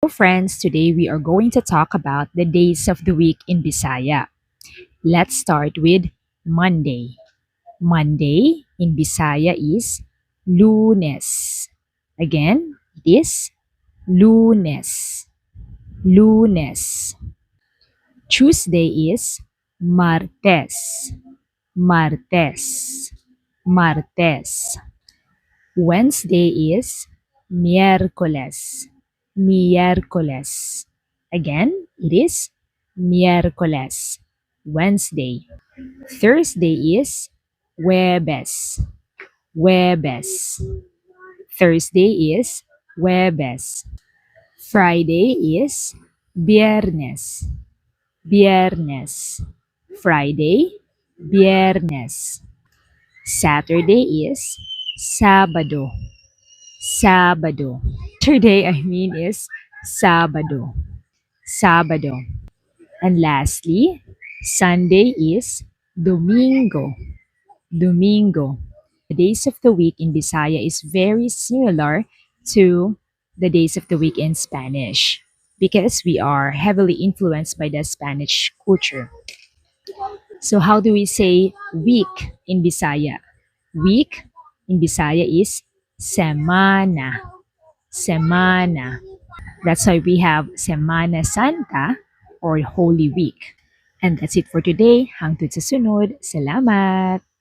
Friends, today we are going to talk about the days of the week in Bisaya. Let's start with Monday. Monday in Bisaya is Lunes. Again, it is Lunes. Lunes. Tuesday is Martes. Martes. Martes. Wednesday is miércoles. Miércoles. Again, it is miércoles. Wednesday. Thursday is jueves. Jueves. Thursday is jueves. Friday is viernes. Viernes. Friday, viernes. Saturday is sábado. Sábado. Saturday, is Sábado. Sábado. And lastly, Sunday is Domingo. Domingo. The days of the week in Bisaya is very similar to the days of the week in Spanish because we are heavily influenced by the Spanish culture. So how do we say week in Bisaya? Week in Bisaya is semana. Semana. That's why we have Semana Santa or Holy Week. And that's it for today. Hangtod sa sunod. Salamat!